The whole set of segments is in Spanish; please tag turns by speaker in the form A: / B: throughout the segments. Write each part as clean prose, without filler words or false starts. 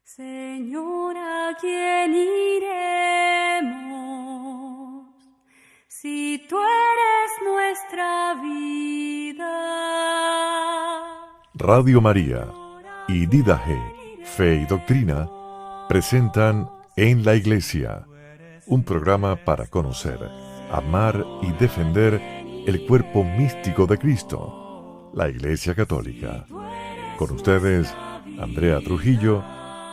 A: Señor, ¿a quién iremos si tú eres nuestra vida?
B: Radio María y Didaje, Fe y Doctrina presentan En la Iglesia, un programa para conocer, amar y defender el cuerpo místico de Cristo, la Iglesia Católica. Con ustedes, Andrea Trujillo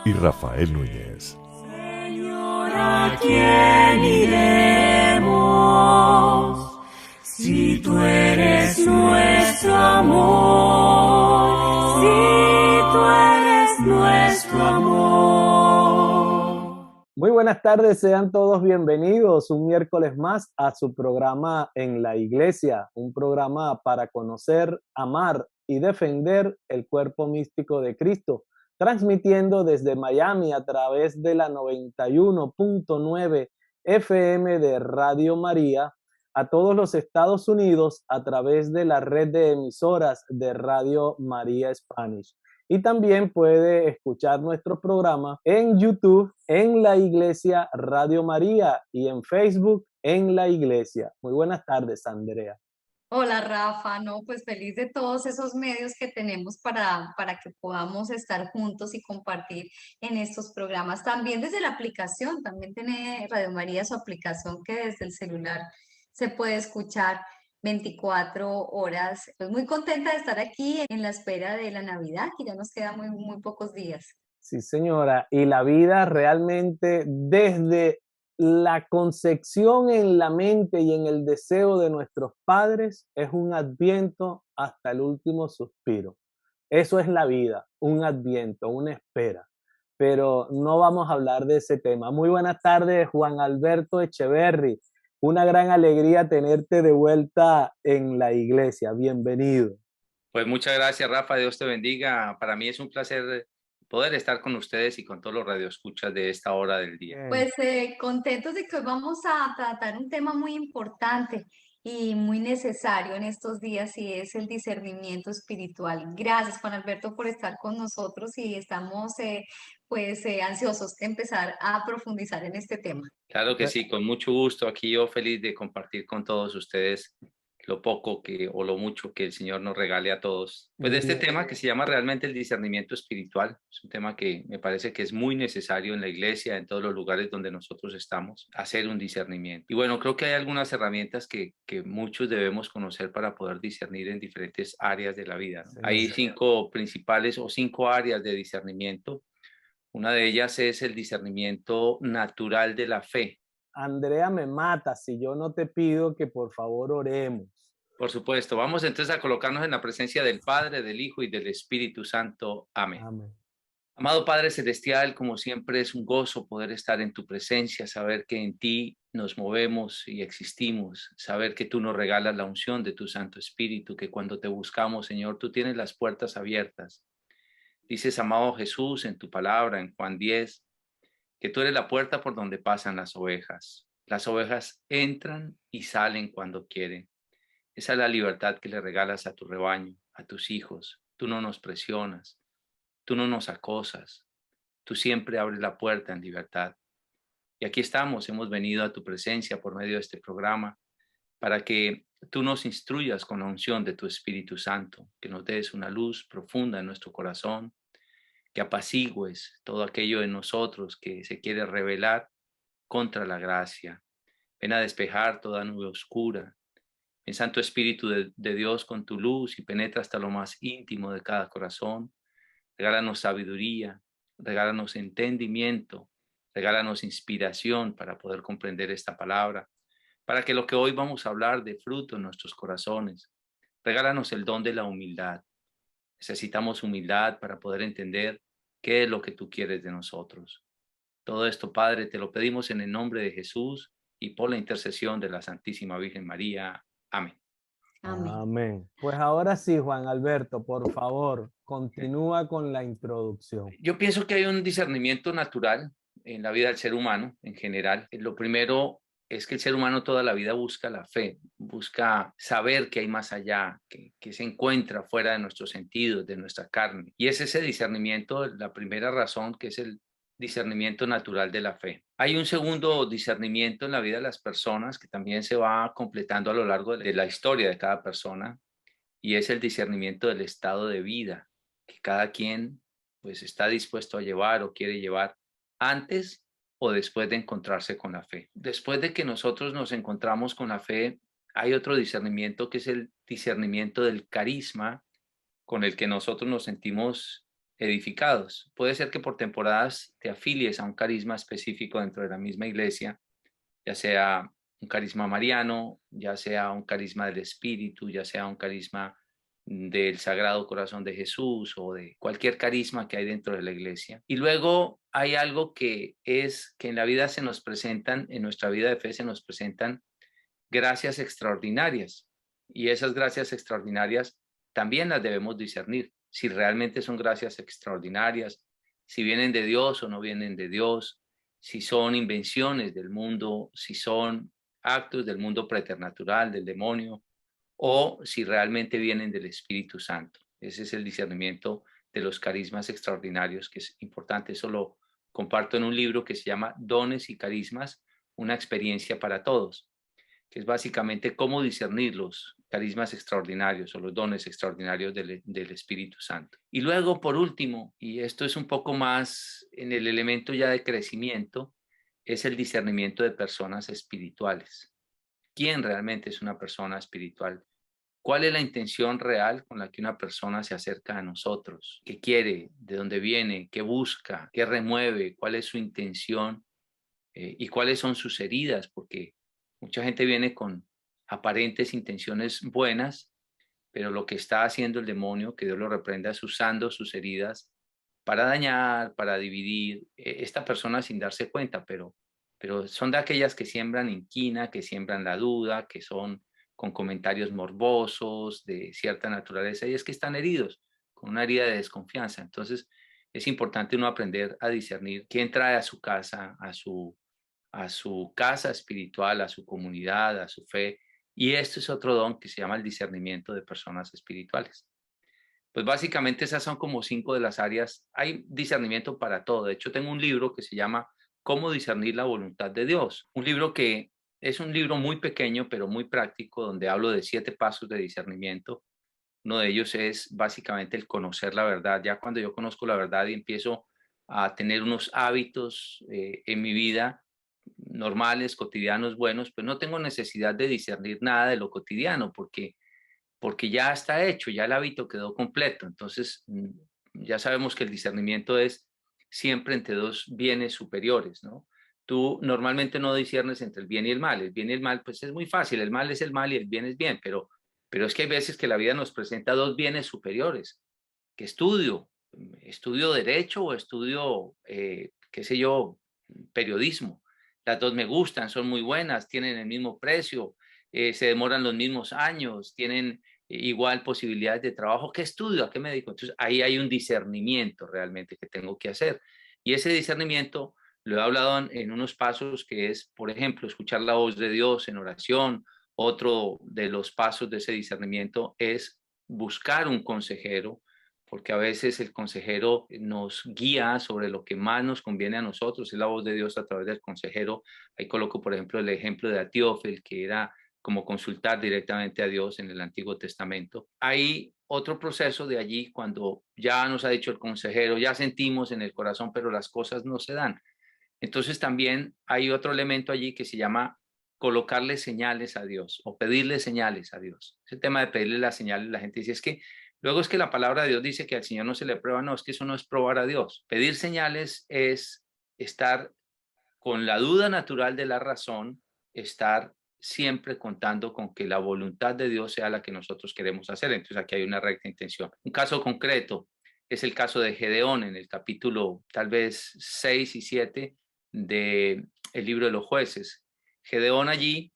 B: y Rafael Núñez.
A: Señor, ¿a quién iremos si tú eres nuestro amor? Si tú eres nuestro amor.
C: Muy buenas tardes, sean todos bienvenidos un miércoles más a su programa En la Iglesia, un programa para conocer, amar y defender el cuerpo místico de Cristo, transmitiendo desde Miami a través de la 91.9 FM de Radio María a todos los Estados Unidos a través de la red de emisoras de Radio María Spanish. Y también puede escuchar nuestro programa en YouTube, en la Iglesia Radio María, y en Facebook, en la Iglesia. Muy buenas tardes, Andrea.
D: Hola Rafa, no, pues feliz de todos esos medios que tenemos para que podamos estar juntos y compartir en estos programas. También desde la aplicación, también tiene Radio María su aplicación que desde el celular se puede escuchar 24 horas. Pues muy contenta de estar aquí en la espera de la Navidad, que ya nos quedan muy pocos días.
C: Sí, señora. Y la vida realmente desde la concepción en la mente y en el deseo de nuestros padres es un adviento hasta el último suspiro. Eso es la vida, un adviento, una espera. Pero no vamos a hablar de ese tema. Muy buenas tardes, Juan Alberto Echeverry. Una gran alegría tenerte de vuelta en la iglesia. Bienvenido.
E: Pues muchas gracias, Rafa. Dios te bendiga. Para mí es un placer poder estar con ustedes y con todos los radioescuchas de esta hora del día.
D: Pues contentos de que hoy vamos a tratar un tema muy importante y muy necesario en estos días y es el discernimiento espiritual. Gracias, Juan Alberto, por estar con nosotros y estamos ansiosos de empezar a profundizar en este tema.
E: Claro que sí, con mucho gusto. Aquí yo feliz de compartir con todos ustedes lo poco que o lo mucho que el Señor nos regale a todos. Pues de este tema que se llama realmente el discernimiento espiritual. Es un tema que me parece que es muy necesario en la iglesia, en todos los lugares donde nosotros estamos, hacer un discernimiento. Y bueno, creo que hay algunas herramientas que muchos debemos conocer para poder discernir en diferentes áreas de la vida, ¿no?
C: Sí,
E: Hay
C: sí.
E: 5 áreas de discernimiento. Una de ellas es el discernimiento natural de la fe.
C: Andrea me mata si yo no te pido que por favor oremos.
E: Por supuesto, vamos entonces a colocarnos en la presencia del Padre, del Hijo y del Espíritu Santo. Amén.
C: Amén.
E: Amado Padre Celestial, como siempre es un gozo poder estar en tu presencia, saber que en ti nos movemos y existimos, saber que tú nos regalas la unción de tu Santo Espíritu, que cuando te buscamos, Señor, tú tienes las puertas abiertas. Dices, amado Jesús, en tu palabra, en Juan 10, que tú eres la puerta por donde pasan las ovejas. Las ovejas entran y salen cuando quieren. Esa es la libertad que le regalas a tu rebaño, a tus hijos. Tú no nos presionas, tú no nos acosas, tú siempre abres la puerta en libertad. Y aquí estamos, hemos venido a tu presencia por medio de este programa para que tú nos instruyas con la unción de tu Espíritu Santo, que nos des una luz profunda en nuestro corazón, que apacigües todo aquello en nosotros que se quiere rebelar contra la gracia. Ven a despejar toda nube oscura. Ven, Santo Espíritu de Dios, con tu luz y penetra hasta lo más íntimo de cada corazón. Regálanos sabiduría, regálanos entendimiento, regálanos inspiración para poder comprender esta palabra, para que lo que hoy vamos a hablar dé fruto en nuestros corazones. Regálanos el don de la humildad. Necesitamos humildad para poder entender qué es lo que tú quieres de nosotros. Todo esto, Padre, te lo pedimos en el nombre de Jesús y por la intercesión de la Santísima Virgen María. Amén.
D: Amén.
C: Amén. Pues ahora sí, Juan Alberto, por favor, continúa con la introducción.
E: Yo pienso que hay un discernimiento natural en la vida del ser humano en general. Lo primero es que el ser humano toda la vida busca la fe, busca saber que hay más allá, que se encuentra fuera de nuestros sentidos, de nuestra carne. Y es ese discernimiento, la primera razón, que es el discernimiento natural de la fe. Hay un segundo discernimiento en la vida de las personas que también se va completando a lo largo de la historia de cada persona, y es el discernimiento del estado de vida que cada quien pues está dispuesto a llevar o quiere llevar antes o después de encontrarse con la fe. Después de que nosotros nos encontramos con la fe, hay otro discernimiento que es el discernimiento del carisma con el que nosotros nos sentimos edificados. Puede ser que por temporadas te afilies a un carisma específico dentro de la misma iglesia, ya sea un carisma mariano, ya sea un carisma del Espíritu, ya sea un carisma del Sagrado Corazón de Jesús o de cualquier carisma que hay dentro de la iglesia. Y luego hay algo que es que en la vida se nos presentan, en nuestra vida de fe se nos presentan gracias extraordinarias, y esas gracias extraordinarias también las debemos discernir, si realmente son gracias extraordinarias, si vienen de Dios o no vienen de Dios, si son invenciones del mundo, si son actos del mundo preternatural, del demonio, o si realmente vienen del Espíritu Santo. Ese es el discernimiento de los carismas extraordinarios, que es importante. Eso lo comparto en un libro que se llama Dones y Carismas, una experiencia para todos, que es básicamente cómo discernir los carismas extraordinarios o los dones extraordinarios del Espíritu Santo. Y luego, por último, y esto es un poco más en el elemento ya de crecimiento, es el discernimiento de personas espirituales. ¿Quién realmente es una persona espiritual? ¿Cuál es la intención real con la que una persona se acerca a nosotros? ¿Qué quiere? ¿De dónde viene? ¿Qué busca? ¿Qué remueve? ¿Cuál es su intención? ¿Y cuáles son sus heridas? Porque mucha gente viene con aparentes intenciones buenas, pero lo que está haciendo el demonio, que Dios lo reprenda, es usando sus heridas para dañar, para dividir esta persona sin darse cuenta, pero son de aquellas que siembran inquina, que siembran la duda, que son con comentarios morbosos de cierta naturaleza, y es que están heridos, con una herida de desconfianza. Entonces, es importante uno aprender a discernir quién trae a su casa, a su casa espiritual, a su comunidad, a su fe. Y esto es otro don que se llama el discernimiento de personas espirituales. Pues básicamente esas son como 5 de las áreas. Hay discernimiento para todo. De hecho, tengo un libro que se llama Cómo discernir la voluntad de Dios. Un libro que es un libro muy pequeño, pero muy práctico, donde hablo de 7 pasos de discernimiento. Uno de ellos es básicamente el conocer la verdad. Ya cuando yo conozco la verdad y empiezo a tener unos hábitos en mi vida normales, cotidianos, buenos, pues no tengo necesidad de discernir nada de lo cotidiano, porque ya está hecho, ya el hábito quedó completo. Entonces, ya sabemos que el discernimiento es siempre entre dos bienes superiores, ¿no? Tú normalmente no disciernes entre el bien y el mal. El bien y el mal, pues es muy fácil. El mal es el mal y el bien es bien, pero es que hay veces que la vida nos presenta dos bienes superiores. ¿Qué estudio? ¿Estudio derecho o estudio, qué sé yo, periodismo? Las dos me gustan, son muy buenas, tienen el mismo precio, se demoran los mismos años, tienen igual posibilidades de trabajo. ¿Qué estudio? ¿A qué me dedico? Entonces ahí hay un discernimiento realmente que tengo que hacer. Y ese discernimiento lo he hablado en unos pasos, que es, por ejemplo, escuchar la voz de Dios en oración. Otro de los pasos de ese discernimiento es buscar un consejero, porque a veces el consejero nos guía sobre lo que más nos conviene a nosotros. Es la voz de Dios a través del consejero. Ahí coloco, por ejemplo, el ejemplo de Atiófel, que era como consultar directamente a Dios en el Antiguo Testamento. Hay otro proceso de allí, cuando ya nos ha dicho el consejero, ya sentimos en el corazón, pero las cosas no se dan. Entonces también hay otro elemento allí que se llama colocarle señales a Dios o pedirle señales a Dios. Ese tema de pedirle las señales, la gente dice, es que luego es que la palabra de Dios dice que al Señor no se le prueba. No, es que eso no es probar a Dios. Pedir señales es estar con la duda natural de la razón, estar siempre contando con que la voluntad de Dios sea la que nosotros queremos hacer. Entonces aquí hay una recta intención. Un caso concreto es el caso de Gedeón en el capítulo tal vez 6 y 7 del libro de los Jueces. Gedeón allí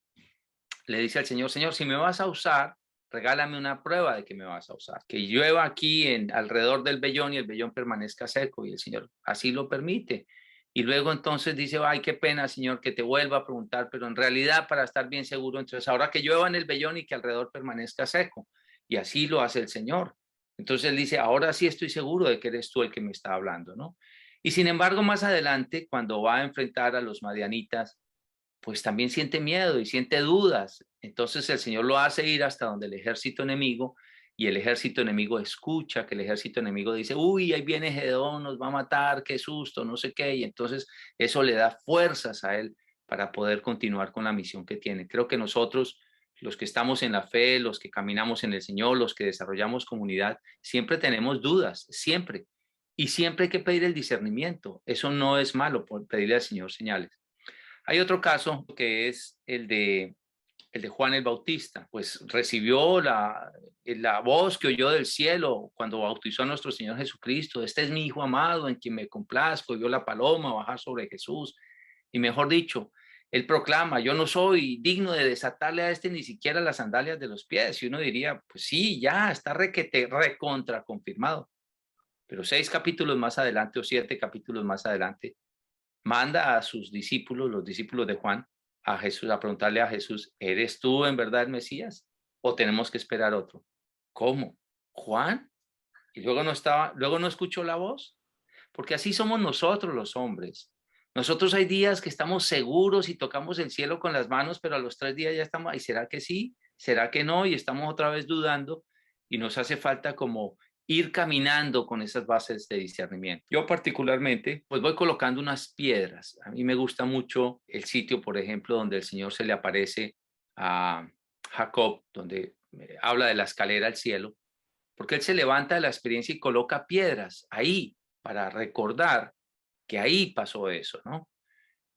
E: le dice al Señor, Señor, si me vas a usar, regálame una prueba de que me vas a usar. Que llueva aquí alrededor del vellón y el vellón permanezca seco. Y el Señor así lo permite. y luego entonces dice, ay, qué pena, Señor, que te vuelva a preguntar, pero en realidad para estar bien seguro, entonces ahora que llueva en el vellón y que alrededor permanezca seco. Y así lo hace el Señor. Entonces él dice, ahora sí estoy seguro de que eres tú el que me está hablando, ¿no? Y sin embargo, más adelante, cuando va a enfrentar a los madianitas, pues también siente miedo y siente dudas. Entonces el Señor lo hace ir hasta donde el ejército enemigo, y el ejército enemigo escucha que el ejército enemigo dice, uy, ahí viene Gedeón, nos va a matar, qué susto, no sé qué. Y entonces eso le da fuerzas a él para poder continuar con la misión que tiene. Creo que nosotros, los que estamos en la fe, los que caminamos en el Señor, los que desarrollamos comunidad, siempre tenemos dudas, siempre. Y siempre hay que pedir el discernimiento. Eso no es malo, por pedirle al Señor señales. Hay otro caso que es el de Juan el Bautista, pues recibió la voz que oyó del cielo cuando bautizó a nuestro Señor Jesucristo. Este es mi Hijo amado en quien me complazco. Y vio la paloma bajar sobre Jesús. Y mejor dicho, él proclama, yo no soy digno de desatarle a este ni siquiera las sandalias de los pies. Y uno diría, pues sí, ya está recontra confirmado. Pero 6 capítulos más adelante o 7 capítulos más adelante, manda a sus discípulos, los discípulos de Juan, a Jesús, a preguntarle a Jesús, ¿eres tú en verdad el Mesías? ¿O tenemos que esperar otro? ¿Cómo? ¿Juan? Y luego no escuchó la voz, porque así somos nosotros los hombres. Nosotros hay días que estamos seguros y tocamos el cielo con las manos, pero a los 3 días ya estamos, ¿y será que sí? ¿Será que no? Y estamos otra vez dudando y nos hace falta como ir caminando con esas bases de discernimiento. Yo particularmente, pues voy colocando unas piedras. A mí me gusta mucho el sitio, por ejemplo, donde el Señor se le aparece a Jacob, donde habla de la escalera al cielo, porque él se levanta de la experiencia y coloca piedras ahí para recordar que ahí pasó eso, ¿no?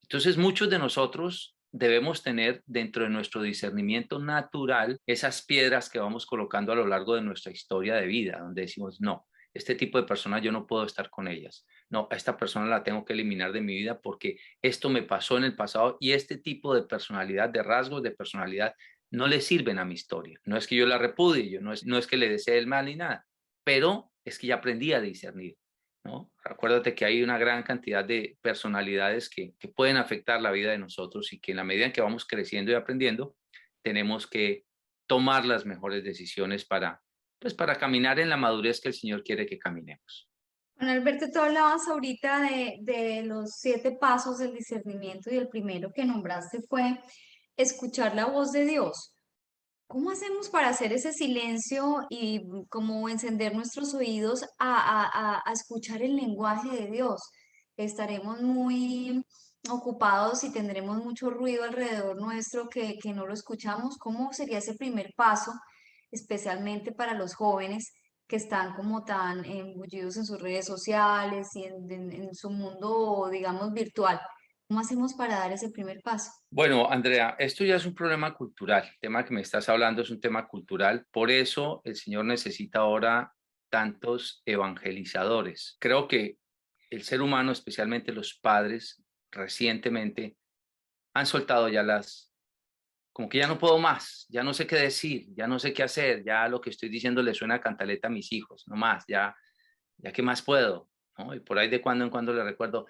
E: Entonces muchos de nosotros debemos tener dentro de nuestro discernimiento natural esas piedras que vamos colocando a lo largo de nuestra historia de vida, donde decimos, no, este tipo de personas yo no puedo estar con ellas. No, a esta persona la tengo que eliminar de mi vida porque esto me pasó en el pasado y este tipo de personalidad, de rasgos de personalidad, no le sirven a mi historia. No es que yo la repudie, no es que le desee el mal ni nada, pero es que ya aprendí a discernir, ¿no? Acuérdate que hay una gran cantidad de personalidades que pueden afectar la vida de nosotros y que en la medida en que vamos creciendo y aprendiendo, tenemos que tomar las mejores decisiones pues para caminar en la madurez que el Señor quiere que caminemos.
D: Bueno, Alberto, tú hablabas ahorita de los 7 pasos del discernimiento y el primero que nombraste fue escuchar la voz de Dios. ¿Cómo hacemos para hacer ese silencio y como encender nuestros oídos a escuchar el lenguaje de Dios? Estaremos muy ocupados y tendremos mucho ruido alrededor nuestro que no lo escuchamos. ¿Cómo sería ese primer paso, especialmente para los jóvenes que están como tan embullidos en sus redes sociales y en su mundo, digamos, virtual? ¿Cómo hacemos para dar ese primer paso?
E: Bueno, Andrea, esto ya es un problema cultural. El tema que me estás hablando es un tema cultural. Por eso el Señor necesita ahora tantos evangelizadores. Creo que el ser humano, especialmente los padres, recientemente han soltado ya como que ya no puedo más, ya no sé qué decir, ya no sé qué hacer, ya lo que estoy diciendo le suena a cantaleta a mis hijos, no más, ya qué más puedo, ¿no? Y por ahí de cuando en cuando le recuerdo,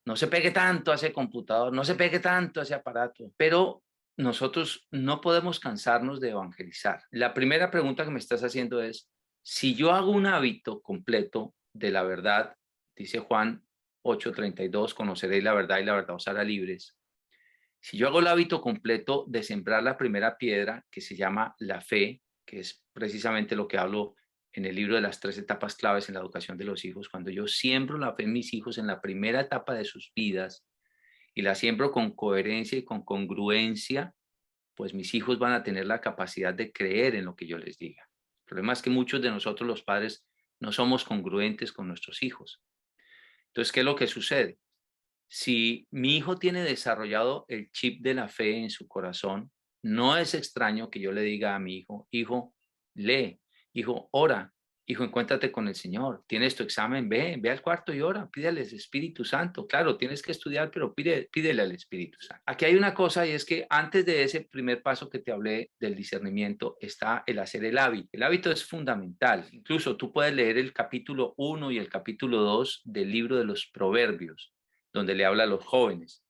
E: no se pegue tanto a ese computador, no se pegue tanto a ese aparato, pero nosotros no podemos cansarnos de evangelizar. La primera pregunta que me estás haciendo es, si yo hago un hábito completo de la verdad, dice Juan 8:32, conoceréis la verdad y la verdad os hará libres. Si yo hago el hábito completo de sembrar la primera piedra, que se llama la fe, que es precisamente lo que hablo en el libro de las 3 etapas claves en la educación de los hijos, cuando yo siembro la fe en mis hijos en la primera etapa de sus vidas y la siembro con coherencia y con congruencia, pues mis hijos van a tener la capacidad de creer en lo que yo les diga. El problema es que muchos de nosotros los padres no somos congruentes con nuestros hijos. Entonces, ¿qué es lo que sucede? Si mi hijo tiene desarrollado el chip de la fe en su corazón, no es extraño que yo le diga a mi hijo, hijo, lee, hijo, ora, hijo, encuéntrate con el Señor, tienes tu examen, ve al cuarto y ora, pídele al Espíritu Santo. Claro, tienes que estudiar, pero pídele al Espíritu Santo. Aquí hay una cosa y es que antes de ese primer paso que te hablé del discernimiento está el hacer el hábito. El hábito es fundamental. Incluso tú puedes leer el capítulo 1 y el capítulo 2 del libro de los Proverbios. donde le habla a los jóvenes.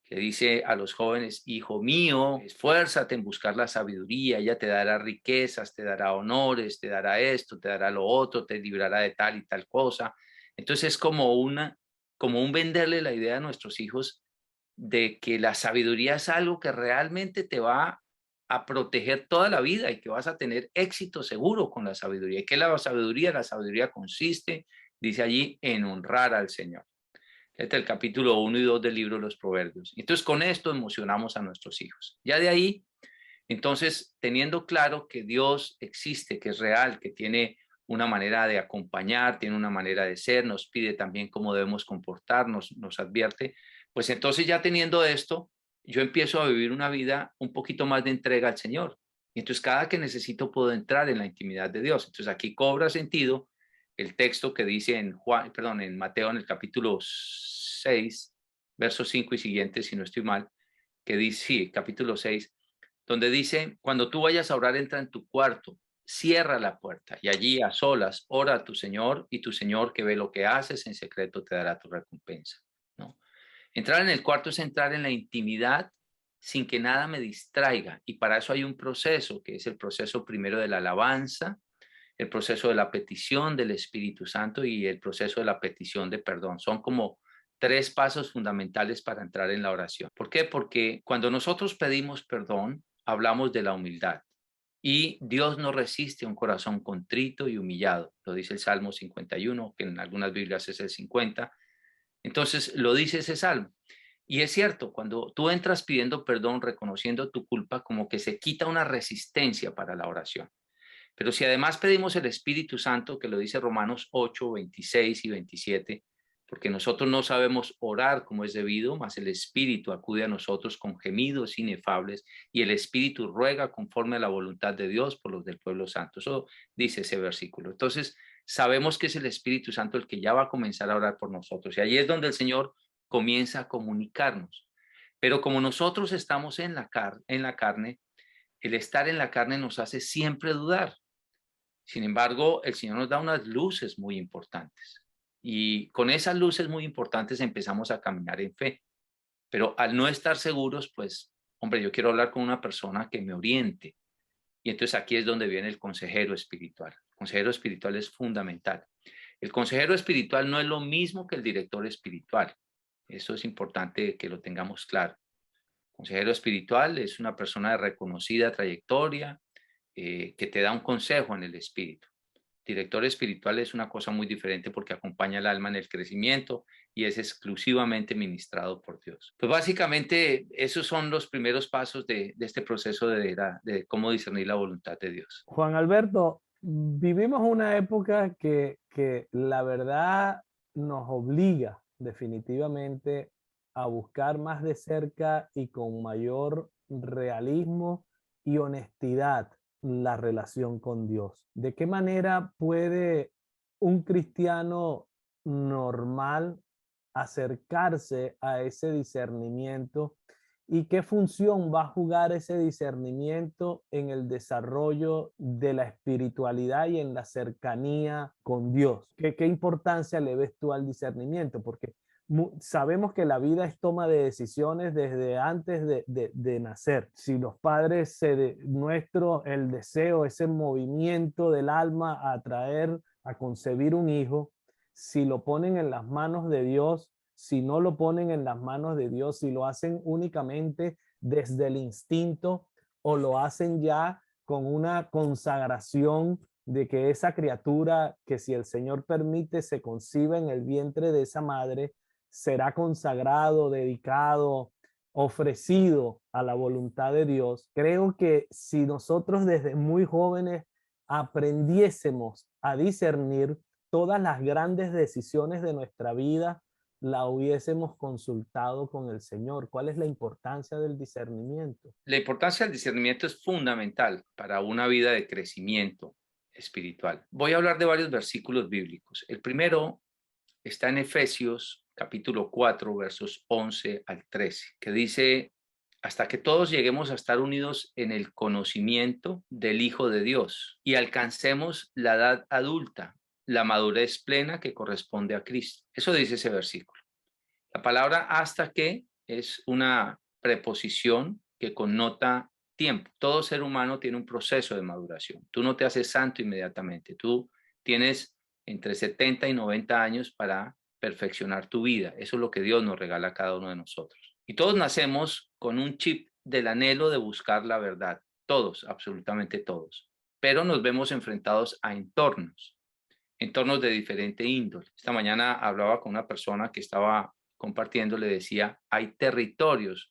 E: Le dice a los jóvenes: hijo mío, esfuérzate en buscar la sabiduría, ella te dará riquezas, te dará honores, te dará esto, te dará lo otro, te librará de tal y tal cosa. Entonces es como un venderle la idea a nuestros hijos de que la sabiduría es algo que realmente te va a proteger toda la vida y que vas a tener éxito seguro con la sabiduría. ¿Y qué es la sabiduría? La sabiduría consiste, dice allí, en honrar al Señor. Este es el capítulo 1 y 2 del libro de los Proverbios. Entonces, con esto emocionamos a nuestros hijos. Ya de ahí, entonces, teniendo claro que Dios existe, que es real, que tiene una manera de acompañar, tiene una manera de ser, nos pide también cómo debemos comportarnos, nos advierte, pues entonces ya teniendo esto, yo empiezo a vivir una vida un poquito más de entrega al Señor. Y entonces cada que necesito puedo entrar en la intimidad de Dios. Entonces aquí cobra sentido el texto que dice en Mateo, en el capítulo 6, versos 5 y siguientes, si no estoy mal, que dice, sí, capítulo 6, donde dice: cuando tú vayas a orar, entra en tu cuarto, cierra la puerta y allí a solas ora a tu Señor, y tu Señor, que ve lo que haces en secreto, te dará tu recompensa, ¿no? Entrar en el cuarto es entrar en la intimidad sin que nada me distraiga, y para eso hay un proceso, que es el proceso primero de la alabanza, el proceso de la petición del Espíritu Santo y el proceso de la petición de perdón. Son como 3 pasos fundamentales para entrar en la oración. ¿Por qué? Porque cuando nosotros pedimos perdón, hablamos de la humildad. Y Dios no resiste un corazón contrito y humillado. Lo dice el Salmo 51, que en algunas Biblias es el 50. Entonces lo dice ese Salmo. Y es cierto, cuando tú entras pidiendo perdón, reconociendo tu culpa, como que se quita una resistencia para la oración. Pero si además pedimos el Espíritu Santo, que lo dice Romanos 8, 26 y 27, porque nosotros no sabemos orar como es debido, mas el Espíritu acude a nosotros con gemidos inefables, y el Espíritu ruega conforme a la voluntad de Dios por los del pueblo santo. Eso dice ese versículo. Entonces, sabemos que es el Espíritu Santo el que ya va a comenzar a orar por nosotros. Y ahí es donde el Señor comienza a comunicarnos. Pero como nosotros estamos en la carne, el estar en la carne nos hace siempre dudar. Sin embargo, el Señor nos da unas luces muy importantes, y con esas luces muy importantes empezamos a caminar en fe. Pero al no estar seguros, pues, hombre, yo quiero hablar con una persona que me oriente. Y entonces aquí es donde viene el consejero espiritual. El consejero espiritual es fundamental. El consejero espiritual no es lo mismo que el director espiritual. Eso es importante que lo tengamos claro. El consejero espiritual es una persona de reconocida trayectoria, que te da un consejo en el espíritu. Director espiritual es una cosa muy diferente, porque acompaña al alma en el crecimiento y es exclusivamente ministrado por Dios. Pues básicamente esos son los primeros pasos de este proceso de cómo discernir la voluntad de Dios.
C: Juan Alberto, vivimos una época que la verdad nos obliga definitivamente a buscar más de cerca y con mayor realismo y honestidad la relación con Dios. ¿De qué manera puede un cristiano normal acercarse a ese discernimiento? ¿Y qué función va a jugar ese discernimiento en el desarrollo de la espiritualidad y en la cercanía con Dios? ¿Qué importancia le ves tú al discernimiento? Porque sabemos que la vida es toma de decisiones desde antes de nacer. Si los padres, el deseo, ese movimiento del alma a atraer, a concebir un hijo, si lo ponen en las manos de Dios, si no lo ponen en las manos de Dios, si lo hacen únicamente desde el instinto o lo hacen ya con una consagración de que esa criatura, que si el Señor permite se conciba en el vientre de esa madre, será consagrado, dedicado, ofrecido a la voluntad de Dios. Creo que si nosotros desde muy jóvenes aprendiésemos a discernir, todas las grandes decisiones de nuestra vida la hubiésemos consultado con el Señor. ¿Cuál es la importancia del discernimiento?
E: La importancia del discernimiento es fundamental para una vida de crecimiento espiritual. Voy a hablar de varios versículos bíblicos. El primero está en Efesios capítulo 4, versos 11 al 13, que dice: hasta que todos lleguemos a estar unidos en el conocimiento del Hijo de Dios y alcancemos la edad adulta, la madurez plena que corresponde a Cristo. Eso dice ese versículo. La La palabra hasta que es una preposición que connota tiempo. Todo ser humano tiene un proceso de maduración. Tú no te haces santo inmediatamente. Tú tienes entre 70 y 90 años para perfeccionar tu vida. Eso es lo que Dios nos regala a cada uno de nosotros. Y todos nacemos con un chip del anhelo de buscar la verdad. Todos, absolutamente todos. Pero nos vemos enfrentados a entornos de diferente índole. Esta mañana hablaba con una persona que estaba compartiendo, le decía, hay territorios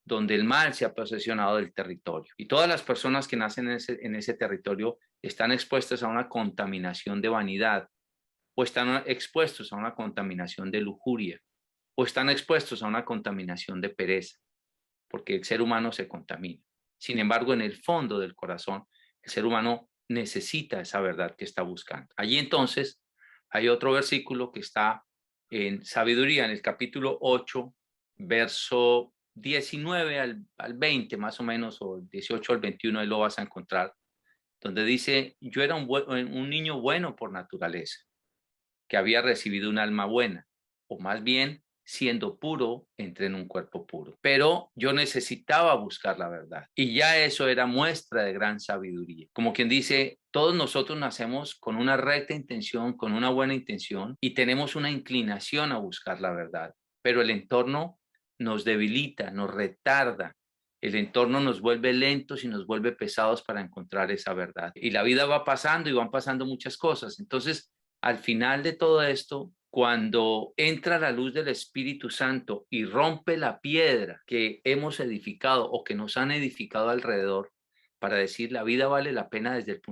E: donde el mal se ha posesionado del territorio. Y todas las personas que nacen en ese territorio están expuestas a una contaminación de vanidad, o están expuestos a una contaminación de lujuria, o están expuestos a una contaminación de pereza, porque el ser humano se contamina. Sin embargo, en el fondo del corazón, el ser humano necesita esa verdad que está buscando. Allí entonces hay otro versículo que está en Sabiduría, en el capítulo 8, verso 19 al 20 más o menos, o 18 al 21, ahí lo vas a encontrar, donde dice, yo era un niño bueno por naturaleza, que había recibido un alma buena, o más bien, siendo puro, entré en un cuerpo puro. Pero yo necesitaba buscar la verdad. Y ya eso era muestra de gran sabiduría. Como quien dice, todos nosotros nacemos con una recta intención, con una buena intención, y tenemos una inclinación a buscar la verdad. Pero el entorno nos debilita, nos retarda. El entorno nos vuelve lentos y nos vuelve pesados para encontrar esa verdad. Y la vida va pasando y van pasando muchas cosas. Entonces, al final de todo esto, cuando entra la luz del Espíritu Santo y rompe la piedra que hemos edificado o que nos han edificado alrededor, para decir la vida vale la pena desde el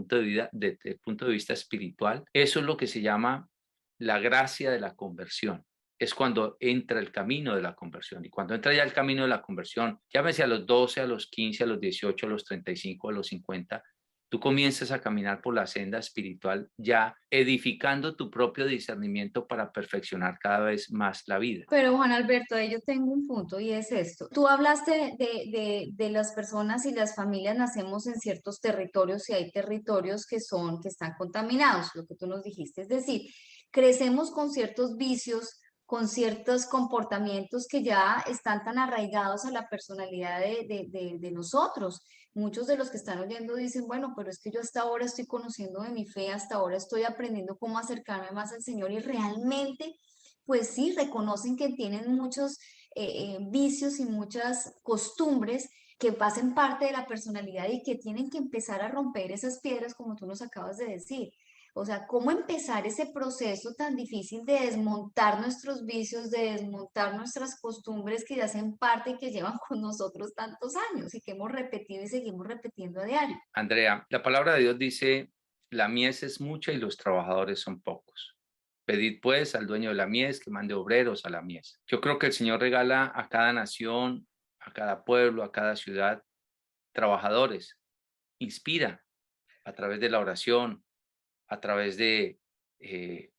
E: desde el punto de vista espiritual, eso es lo que se llama la gracia de la conversión. Es cuando entra el camino de la conversión. Y cuando entra ya el camino de la conversión, llámese a los 12, a los 15, a los 18, a los 35, a los 50, tú comienzas a caminar por la senda espiritual ya edificando tu propio discernimiento para perfeccionar cada vez más la vida.
D: Pero Juan Alberto, ahí yo tengo un punto y es esto. Tú hablaste de las personas y las familias nacemos en ciertos territorios y hay territorios que están contaminados, lo que tú nos dijiste. Es decir, crecemos con ciertos vicios, con ciertos comportamientos que ya están tan arraigados a la personalidad de nosotros. Muchos de los que están oyendo dicen, bueno, pero es que yo hasta ahora estoy conociendo de mi fe, hasta ahora estoy aprendiendo cómo acercarme más al Señor y realmente pues sí, reconocen que tienen muchos vicios y muchas costumbres que hacen parte de la personalidad y que tienen que empezar a romper esas piedras, como tú nos acabas de decir. O sea, ¿cómo empezar ese proceso tan difícil de desmontar nuestros vicios, de desmontar nuestras costumbres que ya hacen parte y que llevan con nosotros tantos años y que hemos repetido y seguimos repitiendo a diario?
E: Andrea, la palabra de Dios dice, la mies es mucha y los trabajadores son pocos. Pedid pues al dueño de la mies que mande obreros a la mies. Yo creo que el Señor regala a cada nación, a cada pueblo, a cada ciudad, trabajadores. Inspira a través de la oración, a través de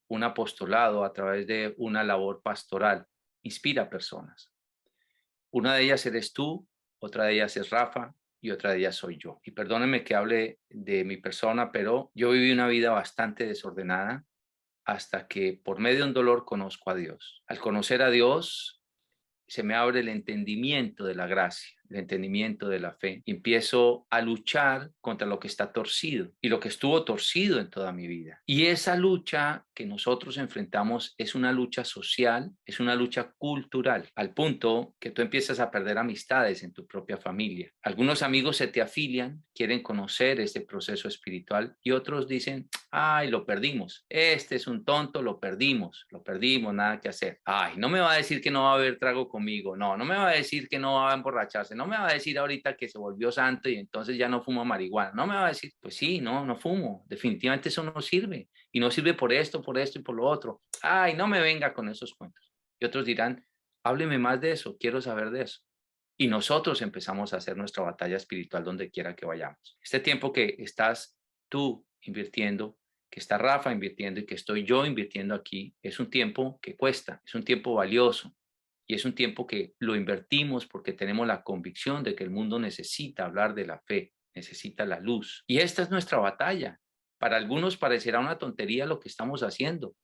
E: un apostolado, a través de una labor pastoral. Inspira a personas. Una de ellas eres tú, otra de ellas es Rafa y otra de ellas soy yo. Y perdónenme que hable de mi persona, pero yo viví una vida bastante desordenada hasta que por medio de un dolor conozco a Dios. Al conocer a Dios, se me abre el entendimiento de la gracia, el entendimiento de la fe. Empiezo a luchar contra lo que está torcido y lo que estuvo torcido en toda mi vida. Y esa lucha que nosotros enfrentamos es una lucha social, es una lucha cultural, al punto que tú empiezas a perder amistades en tu propia familia. Algunos amigos se te afilian, quieren conocer este proceso espiritual y otros dicen, ay, lo perdimos. Este es un tonto, lo perdimos, nada que hacer. Ay, no me va a decir que no va a haber trago conmigo. No, no me va a decir que no va a emborracharse. No me va a decir ahorita que se volvió santo y entonces ya no fuma marihuana. No me va a decir, pues sí, no fumo. Definitivamente eso no sirve. Y no sirve por esto y por lo otro. Ay, no me venga con esos cuentos. Y otros dirán, hábleme más de eso, quiero saber de eso. Y nosotros empezamos a hacer nuestra batalla espiritual donde quiera que vayamos. Este tiempo que estás tú invirtiendo, que está Rafa invirtiendo y que estoy yo invirtiendo aquí, es un tiempo que cuesta, es un tiempo valioso y es un tiempo que lo invertimos porque tenemos la convicción de que el mundo necesita hablar de la fe, necesita la luz. Y esta es nuestra batalla. Para algunos parecerá una tontería lo que estamos haciendo,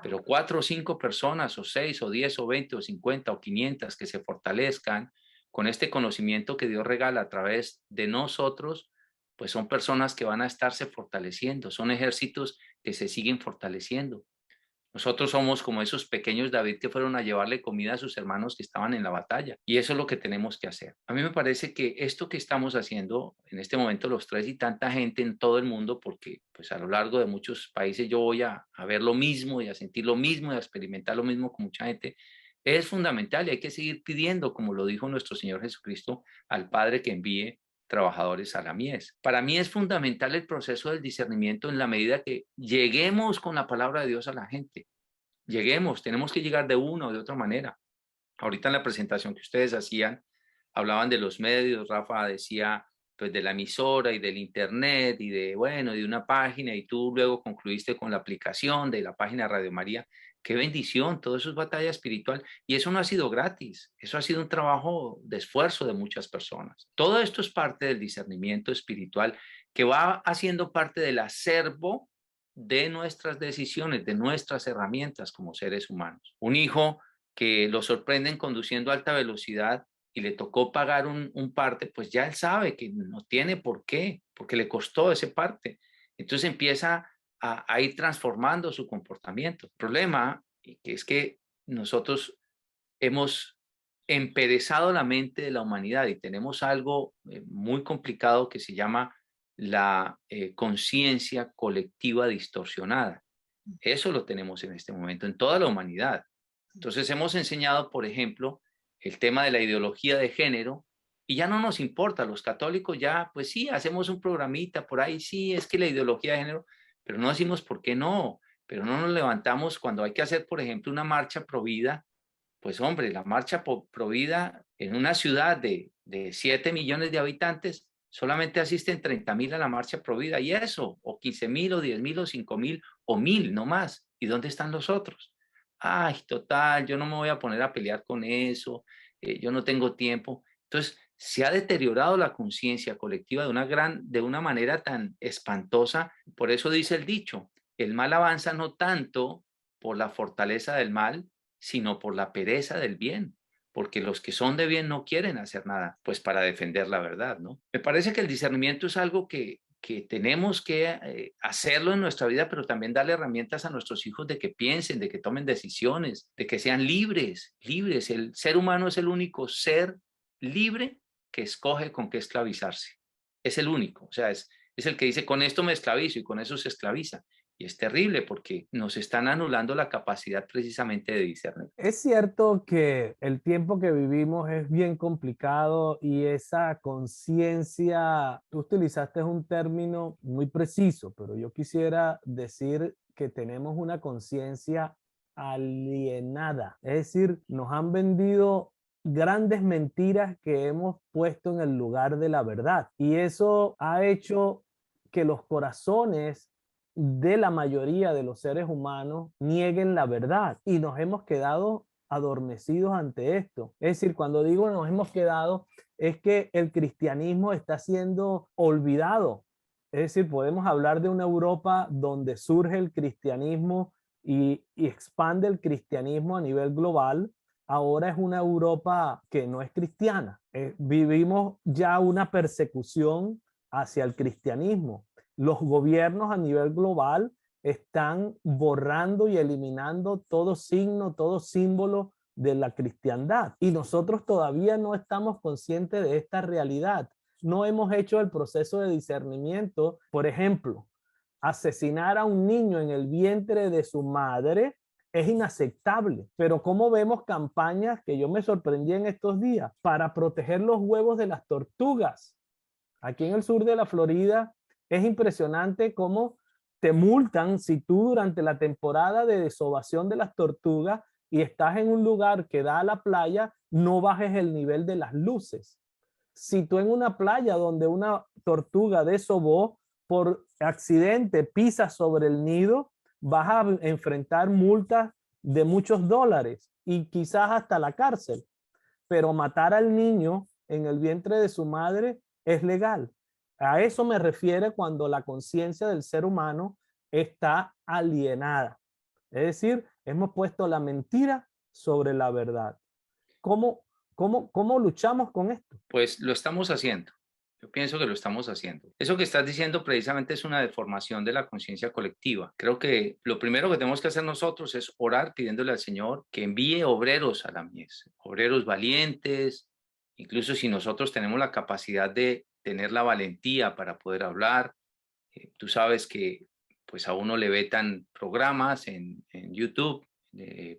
E: pero 4 o 5 personas, o 6 o 10 o 20 o 50 o 500 que se fortalezcan con este conocimiento que Dios regala a través de nosotros, pues son personas que van a estarse fortaleciendo, son ejércitos que se siguen fortaleciendo. Nosotros somos como esos pequeños David que fueron a llevarle comida a sus hermanos que estaban en la batalla. Y eso es lo que tenemos que hacer. A mí me parece que esto que estamos haciendo en este momento los tres y tanta gente en todo el mundo, porque pues a lo largo de muchos países yo voy a ver lo mismo y a sentir lo mismo y a experimentar lo mismo con mucha gente, es fundamental y hay que seguir pidiendo, como lo dijo nuestro Señor Jesucristo, al Padre que envíe trabajadores a la mies. Para mí es fundamental el proceso del discernimiento en la medida que lleguemos con la palabra de Dios a la gente. Lleguemos, tenemos que llegar de una o de otra manera. Ahorita en la presentación que ustedes hacían, hablaban de los medios, Rafa decía pues de la emisora y del internet y de, bueno, de una página y tú luego concluiste con la aplicación de la página Radio María. Qué bendición, todo eso es batalla espiritual y eso no ha sido gratis, eso ha sido un trabajo de esfuerzo de muchas personas. Todo esto es parte del discernimiento espiritual que va haciendo parte del acervo de nuestras decisiones, de nuestras herramientas como seres humanos. Un hijo que lo sorprenden conduciendo a alta velocidad y le tocó pagar un parte, pues ya él sabe que no tiene por qué, porque le costó ese parte. Entonces empieza a ir transformando su comportamiento. El problema es que nosotros hemos emperezado la mente de la humanidad y tenemos algo muy complicado que se llama la conciencia colectiva distorsionada. Eso lo tenemos en este momento en toda la humanidad. Entonces hemos enseñado, por ejemplo, el tema de la ideología de género y ya no nos importa, los católicos ya, pues sí, hacemos un programita por ahí, sí, es que la ideología de género, pero no decimos por qué no, pero no nos levantamos cuando hay que hacer, por ejemplo, una marcha pro vida. Pues hombre, la marcha pro vida en una ciudad de 7 millones de habitantes, solamente asisten 30.000 a la marcha pro vida y eso, o 15.000 o 10.000 o 5.000 o 1.000, no más. ¿Y dónde están los otros? Ay, total, yo no me voy a poner a pelear con eso, yo no tengo tiempo. Entonces, se ha deteriorado la conciencia colectiva de una manera tan espantosa. Por eso dice el dicho, el mal avanza no tanto por la fortaleza del mal, sino por la pereza del bien, porque los que son de bien no quieren hacer nada, pues para defender la verdad, ¿no? Me parece que el discernimiento es algo que tenemos que hacerlo en nuestra vida, pero también darle herramientas a nuestros hijos de que piensen, de que tomen decisiones, de que sean libres, libres. El ser humano es el único ser libre que escoge con qué esclavizarse. Es el único, o sea, es el que dice, con esto me esclavizo y con eso se esclaviza. Y es terrible porque nos están anulando la capacidad precisamente de discernir.
C: Es cierto que el tiempo que vivimos es bien complicado y esa conciencia, tú utilizaste un término muy preciso, pero yo quisiera decir que tenemos una conciencia alienada. Es decir, nos han vendido grandes mentiras que hemos puesto en el lugar de la verdad. Y eso ha hecho que los corazones de la mayoría de los seres humanos nieguen la verdad y nos hemos quedado adormecidos ante esto. Es decir, cuando digo nos hemos quedado, es que el cristianismo está siendo olvidado. Es decir, podemos hablar de una Europa donde surge el cristianismo y expande el cristianismo a nivel global. Ahora es una Europa que no es cristiana. Vivimos ya una persecución hacia el cristianismo. Los gobiernos a nivel global están borrando y eliminando todo signo, todo símbolo de la cristiandad. Y nosotros todavía no estamos conscientes de esta realidad. No hemos hecho el proceso de discernimiento. Por ejemplo, asesinar a un niño en el vientre de su madre es inaceptable, pero como vemos campañas que yo me sorprendí en estos días para proteger los huevos de las tortugas. Aquí en el sur de la Florida es impresionante cómo te multan si tú durante la temporada de desovación de las tortugas y estás en un lugar que da a la playa, no bajes el nivel de las luces. Si tú en una playa donde una tortuga desovó por accidente pisas sobre el nido, vas a enfrentar multas de muchos dólares y quizás hasta la cárcel. Pero matar al niño en el vientre de su madre es legal. A eso me refiere cuando la conciencia del ser humano está alienada. Es decir, hemos puesto la mentira sobre la verdad. ¿Cómo luchamos con esto?
E: Pues lo estamos haciendo. Yo pienso que lo estamos haciendo. Eso que estás diciendo precisamente es una deformación de la conciencia colectiva. Creo que lo primero que tenemos que hacer nosotros es orar pidiéndole al Señor que envíe obreros a la mies, obreros valientes, incluso si nosotros tenemos la capacidad de tener la valentía para poder hablar. Tú sabes que pues a uno le vetan programas en YouTube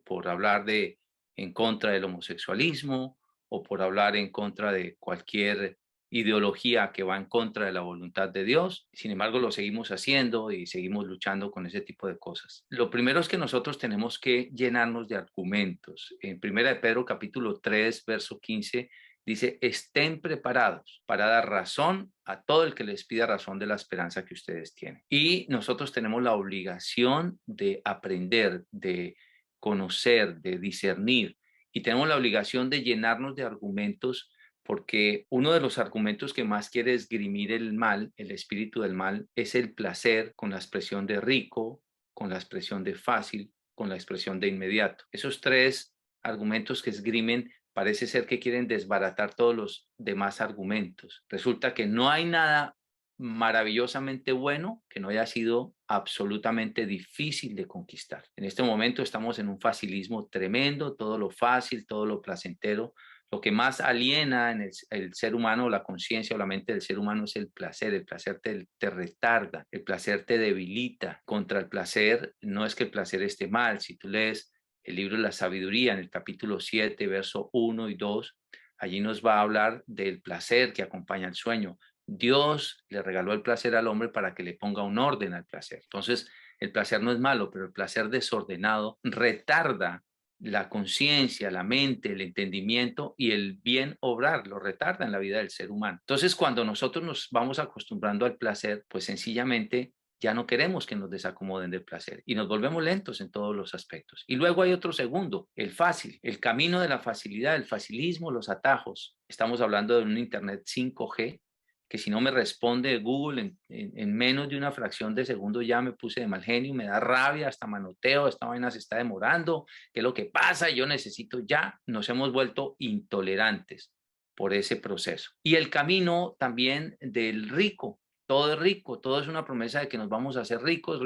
E: por hablar en contra del homosexualismo o por hablar en contra de cualquier ideología que va en contra de la voluntad de Dios. Sin embargo, lo seguimos haciendo y seguimos luchando con ese tipo de cosas. Lo primero es que nosotros tenemos que llenarnos de argumentos. En 1 de Pedro capítulo 3, verso 15, dice, estén preparados para dar razón a todo el que les pida razón de la esperanza que ustedes tienen. Y nosotros tenemos la obligación de aprender, de conocer, de discernir, y tenemos la obligación de llenarnos de argumentos, porque uno de los argumentos que más quiere esgrimir el mal, el espíritu del mal, es el placer con la expresión de rico, con la expresión de fácil, con la expresión de inmediato. Esos tres argumentos que esgrimen parece ser que quieren desbaratar todos los demás argumentos. Resulta que no hay nada maravillosamente bueno que no haya sido absolutamente difícil de conquistar. En este momento estamos en un facilismo tremendo, todo lo fácil, todo lo placentero. Lo que más aliena en el ser humano, la conciencia o la mente del ser humano es el placer te retarda, el placer te debilita. Contra el placer, no es que el placer esté mal, si tú lees el libro de la sabiduría en el capítulo 7, verso 1 y 2, allí nos va a hablar del placer que acompaña el sueño. Dios le regaló el placer al hombre para que le ponga un orden al placer. Entonces, el placer no es malo, pero el placer desordenado retarda la conciencia, la mente, el entendimiento y el bien obrar, lo retarda en la vida del ser humano. Entonces, cuando nosotros nos vamos acostumbrando al placer, pues sencillamente ya no queremos que nos desacomoden del placer y nos volvemos lentos en todos los aspectos. Y luego hay otro segundo, el fácil, el camino de la facilidad, el facilismo, los atajos. Estamos hablando de un Internet 5G, que si no me responde Google en menos de una fracción de segundo ya me puse de mal genio, me da rabia, hasta manoteo, esta vaina se está demorando, ¿qué es lo que pasa? Yo necesito ya. Nos hemos vuelto intolerantes por ese proceso. Y el camino también del rico. Todo es rico, todo es una promesa de que nos vamos a hacer ricos,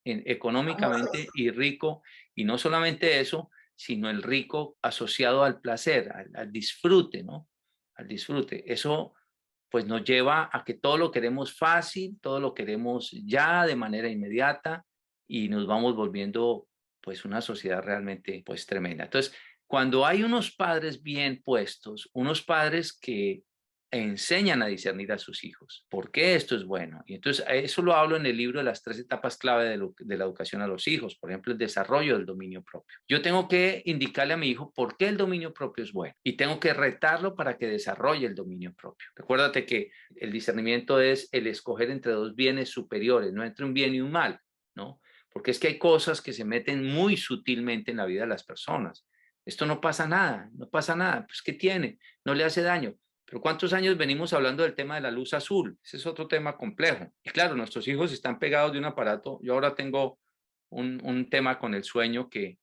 E: económicamente y rico. Y no solamente eso, sino el rico asociado al placer, al disfrute, ¿no? Al disfrute. Eso pues nos lleva a que todo lo queremos fácil, todo lo queremos ya de manera inmediata y nos vamos volviendo pues una sociedad realmente pues tremenda. Entonces, cuando hay unos padres bien puestos, unos padres que enseñan a discernir a sus hijos, ¿por qué esto es bueno? Y entonces eso lo hablo en el libro de las 3 etapas clave de la educación a los hijos, por ejemplo, el desarrollo del dominio propio. Yo tengo que indicarle a mi hijo por qué el dominio propio es bueno y tengo que retarlo para que desarrolle el dominio propio. Recuérdate que el discernimiento es el escoger entre dos bienes superiores, no entre un bien y un mal, ¿no? Porque es que hay cosas que se meten muy sutilmente en la vida de las personas. Esto no pasa nada, no pasa nada. Pues ¿qué tiene? No le hace daño. Pero ¿cuántos años venimos hablando del tema de la luz azul? Ese es otro tema complejo. Y claro, nuestros hijos están pegados de un aparato. Yo ahora tengo un tema con el sueño que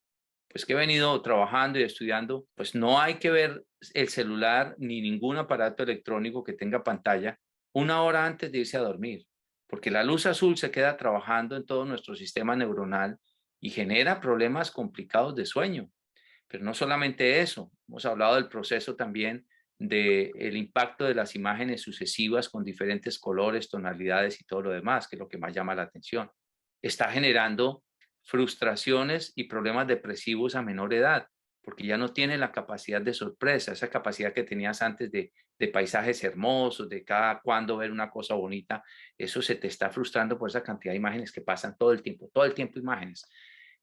E: he venido trabajando y estudiando. Pues no hay que ver el celular ni ningún aparato electrónico que tenga pantalla 1 hora antes de irse a dormir. Porque la luz azul se queda trabajando en todo nuestro sistema neuronal y genera problemas complicados de sueño. Pero no solamente eso, hemos hablado del proceso también del impacto de las imágenes sucesivas con diferentes colores, tonalidades y todo lo demás, que es lo que más llama la atención. Está generando frustraciones y problemas depresivos a menor edad, porque ya no tiene la capacidad de sorpresa, esa capacidad que tenías antes de paisajes hermosos, de cada cuando ver una cosa bonita. Eso se te está frustrando por esa cantidad de imágenes que pasan todo el tiempo imágenes.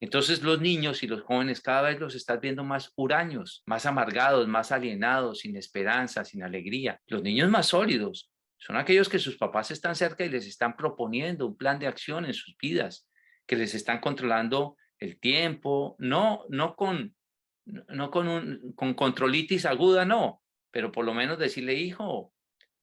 E: Entonces los niños y los jóvenes cada vez los estás viendo más huraños, más amargados, más alienados, sin esperanza, sin alegría. Los niños más sólidos son aquellos que sus papás están cerca y les están proponiendo un plan de acción en sus vidas, que les están controlando el tiempo, no con controlitis aguda, no, pero por lo menos decirle, hijo,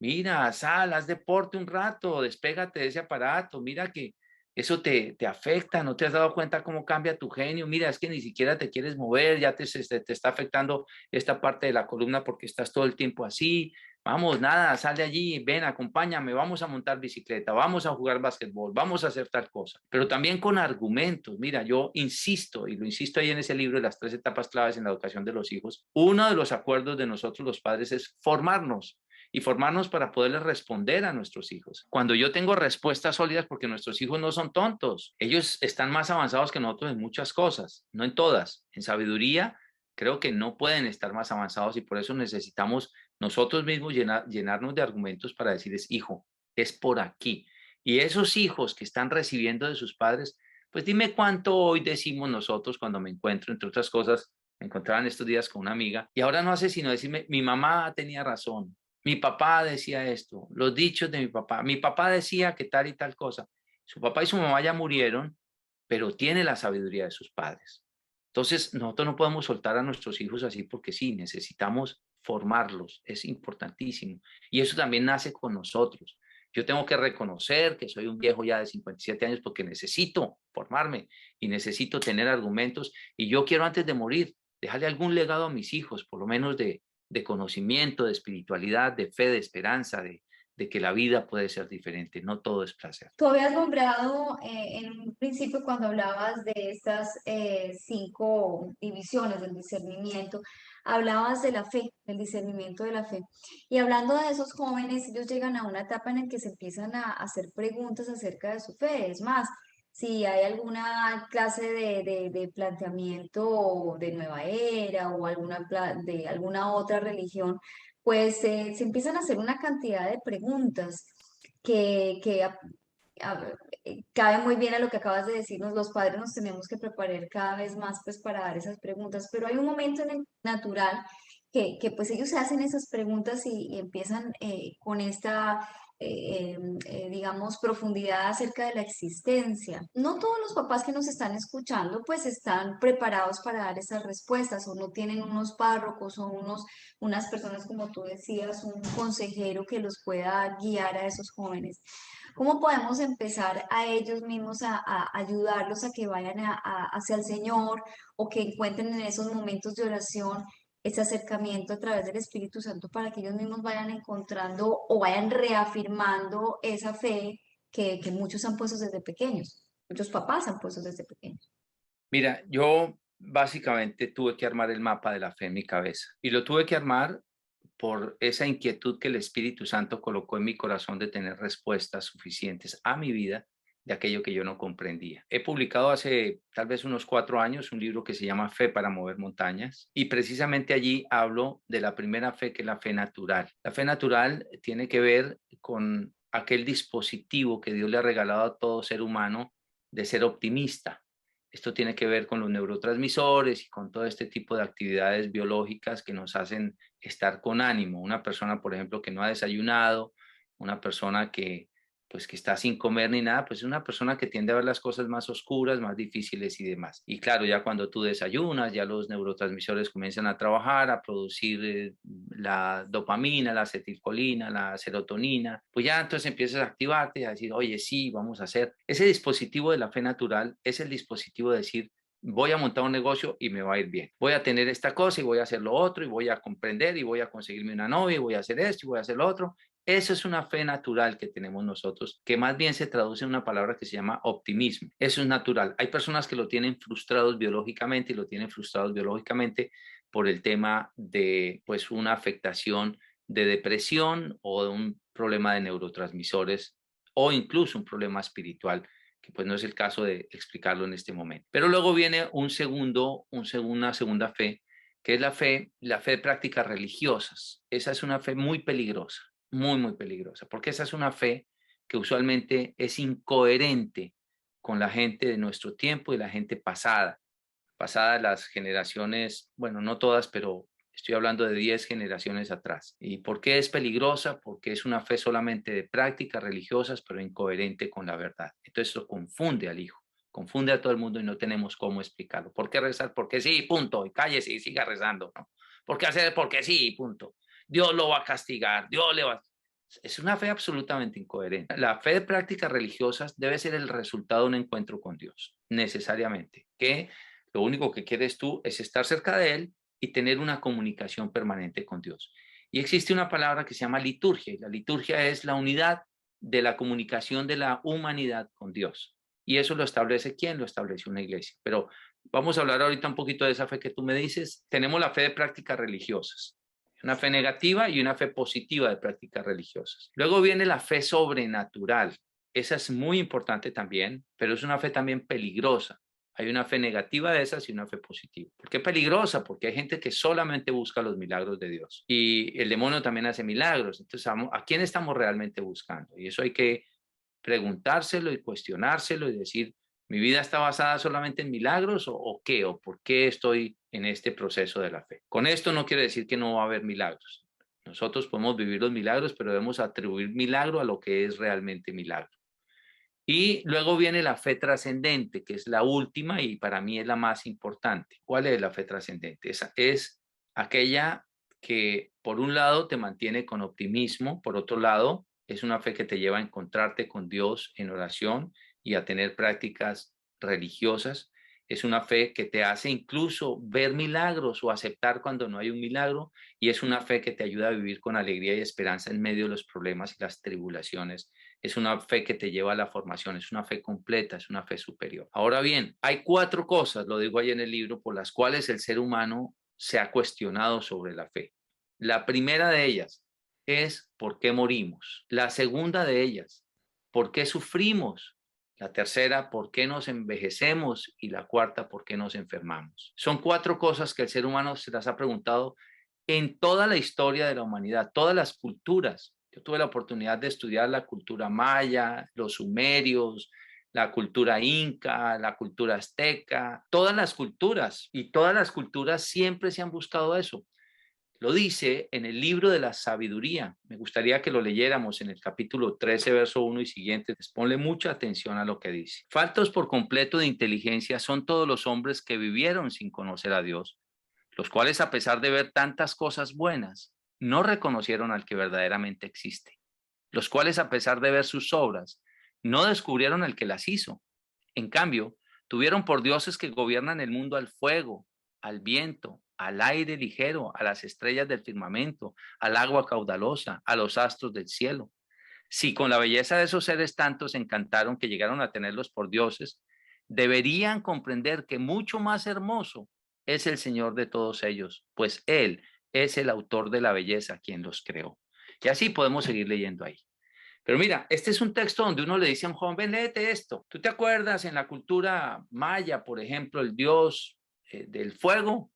E: mira, sal, haz deporte un rato, despégate de ese aparato, mira que Eso te afecta, ¿no te has dado cuenta cómo cambia tu genio? Mira, es que ni siquiera te quieres mover, ya te está afectando esta parte de la columna porque estás todo el tiempo así. Vamos, nada, sal de allí, ven, acompáñame, vamos a montar bicicleta, vamos a jugar básquetbol, vamos a hacer tal cosa. Pero también con argumentos. Mira, yo insisto, y lo insisto ahí en ese libro, Las 3 etapas claves en la educación de los hijos, uno de los acuerdos de nosotros los padres es formarnos. Y formarnos para poderles responder a nuestros hijos. Cuando yo tengo respuestas sólidas, porque nuestros hijos no son tontos, ellos están más avanzados que nosotros en muchas cosas, no en todas. En sabiduría, creo que no pueden estar más avanzados y por eso necesitamos nosotros mismos llenarnos de argumentos para decirles, hijo, es por aquí. Y esos hijos que están recibiendo de sus padres, pues dime cuánto hoy decimos nosotros cuando me encuentro, entre otras cosas, me encontraba en estos días con una amiga y ahora no hace sino decirme, mi mamá tenía razón. Mi papá decía esto, los dichos de mi papá decía que tal y tal cosa. Su papá y su mamá ya murieron, pero tiene la sabiduría de sus padres. Entonces, nosotros no podemos soltar a nuestros hijos así porque sí, necesitamos formarlos, es importantísimo. Y eso también nace con nosotros. Yo tengo que reconocer que soy un viejo ya de 57 años porque necesito formarme y necesito tener argumentos. Y yo quiero antes de morir dejarle algún legado a mis hijos, por lo menos de conocimiento, de espiritualidad, de fe, de esperanza, de que la vida puede ser diferente, no todo es placer.
D: Tú habías nombrado en un principio cuando hablabas de estas 5 divisiones del discernimiento, hablabas de la fe, del discernimiento de la fe. Y hablando de esos jóvenes, ellos llegan a una etapa en la que se empiezan a hacer preguntas acerca de su fe. Es más, si hay alguna clase de planteamiento de nueva era o de alguna otra religión, pues se empiezan a hacer una cantidad de preguntas que cabe muy bien a lo que acabas de decirnos, los padres nos tenemos que preparar cada vez más pues para dar esas preguntas, pero hay un momento en el natural pues ellos se hacen esas preguntas y empiezan con esta, digamos, profundidad acerca de la existencia. No todos los papás que nos están escuchando pues están preparados para dar esas respuestas o no tienen unos párrocos o unas personas como tú decías, un consejero que los pueda guiar a esos jóvenes. ¿Cómo podemos empezar a ellos mismos a ayudarlos a que vayan hacia el Señor o que encuentren en esos momentos de oración ese acercamiento a través del Espíritu Santo para que ellos mismos vayan encontrando o vayan reafirmando esa fe que muchos han puesto desde pequeños, muchos papás han puesto desde pequeños?
E: Mira, yo básicamente tuve que armar el mapa de la fe en mi cabeza y lo tuve que armar por esa inquietud que el Espíritu Santo colocó en mi corazón de tener respuestas suficientes a mi vida de aquello que yo no comprendía. He publicado hace tal vez unos 4 años un libro que se llama Fe para mover montañas y precisamente allí hablo de la primera fe, que es la fe natural. La fe natural tiene que ver con aquel dispositivo que Dios le ha regalado a todo ser humano de ser optimista. Esto tiene que ver con los neurotransmisores y con todo este tipo de actividades biológicas que nos hacen estar con ánimo. Una persona, por ejemplo, que no ha desayunado, una persona que está sin comer ni nada, pues es una persona que tiende a ver las cosas más oscuras, más difíciles y demás. Y claro, ya cuando tú desayunas, ya los neurotransmisores comienzan a trabajar, a producir la dopamina, la acetilcolina, la serotonina, pues ya entonces empiezas a activarte y a decir, oye, sí, vamos a hacer. Ese dispositivo de la fe natural es el dispositivo de decir, voy a montar un negocio y me va a ir bien. Voy a tener esta cosa y voy a hacer lo otro y voy a comprender y voy a conseguirme una novia y voy a hacer esto y voy a hacer lo otro. Eso es una fe natural que tenemos nosotros, que más bien se traduce en una palabra que se llama optimismo. Eso es natural. Hay personas que lo tienen frustrados biológicamente y lo tienen frustrados biológicamente por el tema de pues una afectación de depresión o de un problema de neurotransmisores o incluso un problema espiritual, que pues no es el caso de explicarlo en este momento. Pero luego viene una segunda fe, que es la fe de prácticas religiosas. Esa es una fe muy peligrosa, muy, muy peligrosa, porque esa es una fe que usualmente es incoherente con la gente de nuestro tiempo y la gente pasada las generaciones, bueno, no todas, pero estoy hablando de 10 generaciones atrás. ¿Y por qué es peligrosa? Porque es una fe solamente de prácticas religiosas, pero incoherente con la verdad. Entonces eso confunde al hijo, confunde a todo el mundo y no tenemos cómo explicarlo. ¿Por qué rezar? Porque sí, punto. Y cállese y siga rezando, ¿no? ¿Por qué hacer? Porque sí, punto. Dios lo va a castigar, Dios le va a... Es una fe absolutamente incoherente. La fe de prácticas religiosas debe ser el resultado de un encuentro con Dios, necesariamente. Que lo único que quieres tú es estar cerca de Él y tener una comunicación permanente con Dios. Y existe una palabra que se llama liturgia, y la liturgia es la unidad de la comunicación de la humanidad con Dios. Y eso lo establece ¿quién? Lo establece una iglesia. Pero vamos a hablar ahorita un poquito de esa fe que tú me dices. Tenemos la fe de prácticas religiosas. Una fe negativa y una fe positiva de prácticas religiosas. Luego viene la fe sobrenatural. Esa es muy importante también, pero es una fe también peligrosa. Hay una fe negativa de esas y una fe positiva. ¿Por qué peligrosa? Porque hay gente que solamente busca los milagros de Dios. Y el demonio también hace milagros. Entonces, ¿a quién estamos realmente buscando? Y eso hay que preguntárselo y cuestionárselo y decir, ¿mi vida está basada solamente en milagros o qué? ¿O por qué estoy en este proceso de la fe? Con esto no quiere decir que no va a haber milagros. Nosotros podemos vivir los milagros, pero debemos atribuir milagro a lo que es realmente milagro. Y luego viene la fe trascendente, que es la última y para mí es la más importante. ¿Cuál es la fe trascendente? Esa es aquella que por un lado te mantiene con optimismo, por otro lado es una fe que te lleva a encontrarte con Dios en oración y a tener prácticas religiosas. Es una fe que te hace incluso ver milagros o aceptar cuando no hay un milagro, y es una fe que te ayuda a vivir con alegría y esperanza en medio de los problemas y las tribulaciones. Es una fe que te lleva a la formación, es una fe completa, es una fe superior. Ahora bien, hay 4 cosas, lo digo ahí en el libro, por las cuales el ser humano se ha cuestionado sobre la fe. La primera de ellas es ¿por qué morimos? La segunda de ellas, ¿por qué sufrimos? La tercera, ¿por qué nos envejecemos? Y la cuarta, ¿por qué nos enfermamos? Son 4 cosas que el ser humano se las ha preguntado en toda la historia de la humanidad, todas las culturas. Yo tuve la oportunidad de estudiar la cultura maya, los sumerios, la cultura inca, la cultura azteca, todas las culturas, y todas las culturas siempre se han buscado eso. Lo dice en el libro de la sabiduría. Me gustaría que lo leyéramos en el capítulo 13, verso 1 y siguientes. Ponle mucha atención a lo que dice. Faltos por completo de inteligencia son todos los hombres que vivieron sin conocer a Dios, los cuales, a pesar de ver tantas cosas buenas, no reconocieron al que verdaderamente existe, los cuales, a pesar de ver sus obras, no descubrieron al que las hizo. En cambio, tuvieron por dioses que gobiernan el mundo al fuego, al viento, al aire ligero, a las estrellas del firmamento, al agua caudalosa, a los astros del cielo. Si con la belleza de esos seres tantos se encantaron que llegaron a tenerlos por dioses, deberían comprender que mucho más hermoso es el Señor de todos ellos, pues Él es el autor de la belleza quien los creó. Y así podemos seguir leyendo ahí. Pero mira, este es un texto donde uno le dice a un joven, ven, léete esto. ¿Tú te acuerdas en la cultura maya, por ejemplo, el dios del fuego?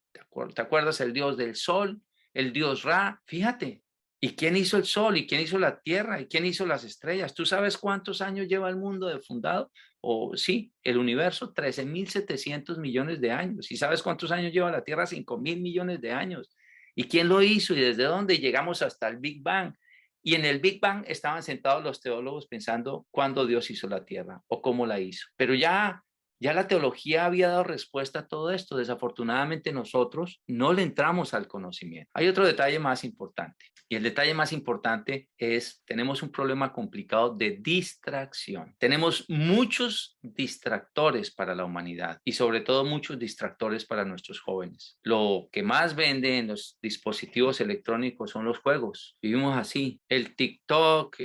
E: ¿Te acuerdas el dios del sol? El dios Ra. Fíjate, ¿y quién hizo el sol? ¿Y quién hizo la tierra? ¿Y quién hizo las estrellas? ¿Tú sabes cuántos años lleva el mundo de fundado? O sí, el universo, 13.700 millones de años. ¿Y sabes cuántos años lleva la tierra? 5.000 millones de años. ¿Y quién lo hizo? ¿Y desde dónde llegamos hasta el Big Bang? Y en el Big Bang estaban sentados los teólogos pensando cuándo Dios hizo la tierra o cómo la hizo. Pero ya la teología había dado respuesta a todo esto. Desafortunadamente nosotros no le entramos al conocimiento. Hay otro detalle más importante. Y el detalle más importante es, tenemos un problema complicado de distracción. Tenemos muchos distractores para la humanidad y sobre todo muchos distractores para nuestros jóvenes. Lo que más vende en los dispositivos electrónicos son los juegos. Vivimos así. El TikTok,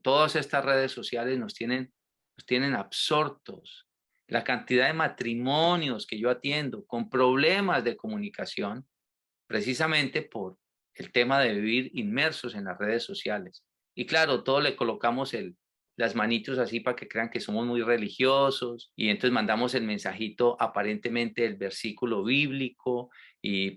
E: todas estas redes sociales nos tienen absortos. La cantidad de matrimonios que yo atiendo con problemas de comunicación, precisamente por el tema de vivir inmersos en las redes sociales. Y claro, todo le colocamos las manitos así para que crean que somos muy religiosos, y entonces mandamos el mensajito aparentemente del versículo bíblico,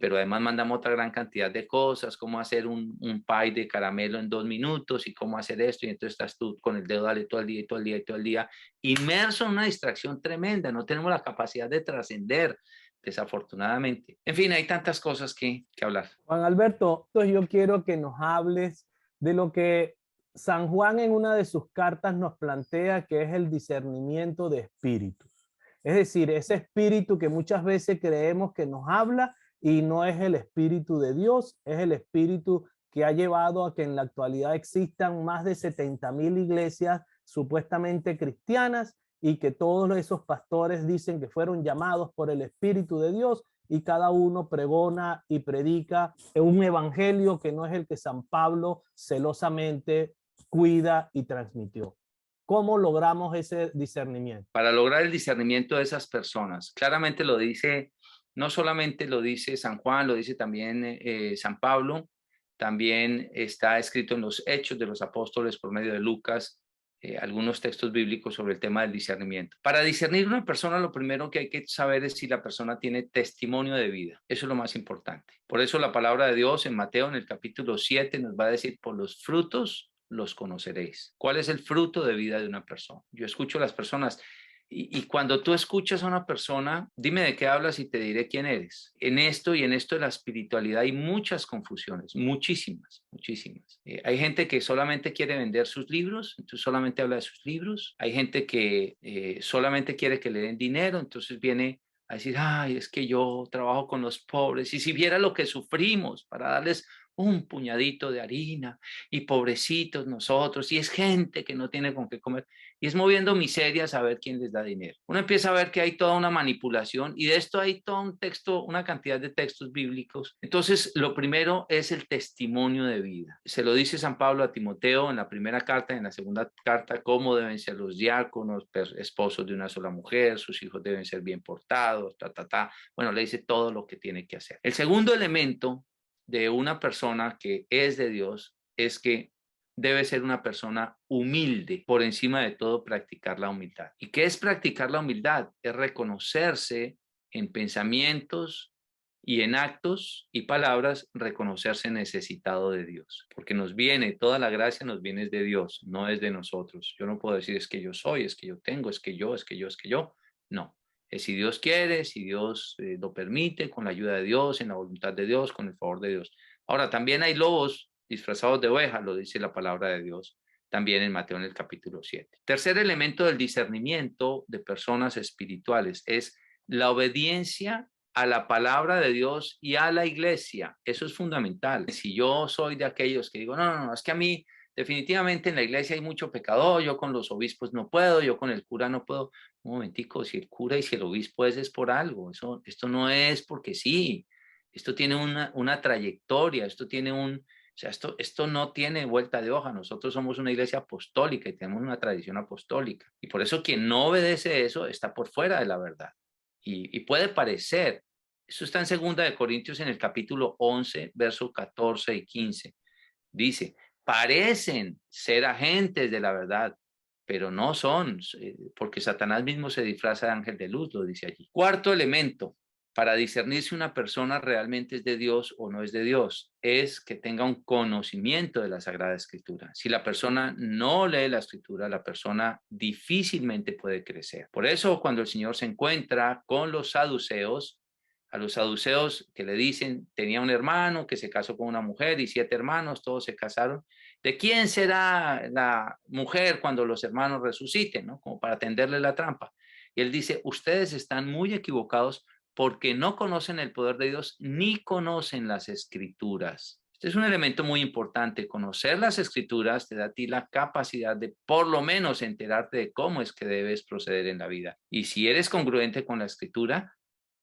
E: pero además mandamos otra gran cantidad de cosas, cómo hacer un pie de caramelo en 2 minutos y cómo hacer esto, y entonces estás tú con el dedo dale todo el día y todo el día y todo el día, inmerso en una distracción tremenda. No tenemos la capacidad de trascender, desafortunadamente. En fin, hay tantas cosas que hablar.
C: Juan Alberto, entonces yo quiero que nos hables de lo que San Juan en una de sus cartas nos plantea, que es el discernimiento de espíritus. Es decir, ese espíritu que muchas veces creemos que nos habla y no es el espíritu de Dios, es el espíritu que ha llevado a que en la actualidad existan más de 70.000 iglesias supuestamente cristianas y que todos esos pastores dicen que fueron llamados por el Espíritu de Dios y cada uno pregona y predica un evangelio que no es el que San Pablo celosamente cuida y transmitió. ¿Cómo logramos ese discernimiento?
E: Para lograr el discernimiento de esas personas, claramente lo dice, no solamente lo dice San Juan, lo dice también San Pablo, también está escrito en los Hechos de los Apóstoles por medio de Lucas, algunos textos bíblicos sobre el tema del discernimiento. Para discernir una persona, lo primero que hay que saber es si la persona tiene testimonio de vida. Eso es lo más importante. Por eso la palabra de Dios en Mateo, en el capítulo 7, nos va a decir: por los frutos los conoceréis. ¿Cuál es el fruto de vida de una persona? Yo escucho a las personas y cuando tú escuchas a una persona, dime de qué hablas y te diré quién eres. En esto y en esto de la espiritualidad hay muchas confusiones, muchísimas, muchísimas. Hay gente que solamente quiere vender sus libros, entonces solamente habla de sus libros. Hay gente que solamente quiere que le den dinero, entonces viene a decir: ay, es que yo trabajo con los pobres y si viera lo que sufrimos para darles un puñadito de harina y pobrecitos nosotros, y es gente que no tiene con qué comer, y es moviendo miserias a ver quién les da dinero. Uno empieza a ver que hay toda una manipulación y de esto hay todo un texto, una cantidad de textos bíblicos. Entonces, lo primero es el testimonio de vida. Se lo dice San Pablo a Timoteo en la primera carta, en la segunda carta, cómo deben ser los diáconos, esposos de una sola mujer, sus hijos deben ser bien portados, Bueno, le dice todo lo que tiene que hacer. El segundo elemento de una persona que es de Dios es que debe ser una persona humilde, por encima de todo practicar la humildad. ¿Y qué es practicar la humildad? Es reconocerse en pensamientos y en actos y palabras, reconocerse necesitado de Dios, porque nos viene, toda la gracia nos viene de Dios, no es de nosotros. Yo no puedo decir es que yo soy, es que yo tengo, es que yo, no. Si Dios quiere, si Dios lo permite, con la ayuda de Dios, en la voluntad de Dios, con el favor de Dios. Ahora, también hay lobos disfrazados de ovejas, lo dice la palabra de Dios, también en Mateo en el capítulo 7. Tercer elemento del discernimiento de personas espirituales es la obediencia a la palabra de Dios y a la iglesia. Eso es fundamental. Si yo soy de aquellos que digo, no, es que a mí definitivamente en la iglesia hay mucho pecador, yo con los obispos no puedo, yo con el cura no puedo. Un momentico, si el cura y si el obispo es por algo, esto no es porque sí, esto tiene una trayectoria, esto tiene esto no tiene vuelta de hoja. Nosotros somos una iglesia apostólica y tenemos una tradición apostólica. Y por eso quien no obedece eso está por fuera de la verdad. Y puede parecer, eso está en 2 Corintios en el capítulo 11, versos 14 y 15. Dice, parecen ser agentes de la verdad, pero no son, porque Satanás mismo se disfraza de ángel de luz, lo dice allí. Cuarto elemento, para discernir si una persona realmente es de Dios o no es de Dios, es que tenga un conocimiento de la Sagrada Escritura. Si la persona no lee la Escritura, la persona difícilmente puede crecer. Por eso, cuando el Señor se encuentra con los saduceos, a los saduceos que le dicen, tenía un hermano que se casó con una mujer y 7 hermanos, todos se casaron. ¿De quién será la mujer cuando los hermanos resuciten? ¿No? Como para tenderle la trampa. Y él dice, ustedes están muy equivocados porque no conocen el poder de Dios ni conocen las escrituras. Este es un elemento muy importante. Conocer las escrituras te da a ti la capacidad de por lo menos enterarte de cómo es que debes proceder en la vida. Y si eres congruente con la escritura,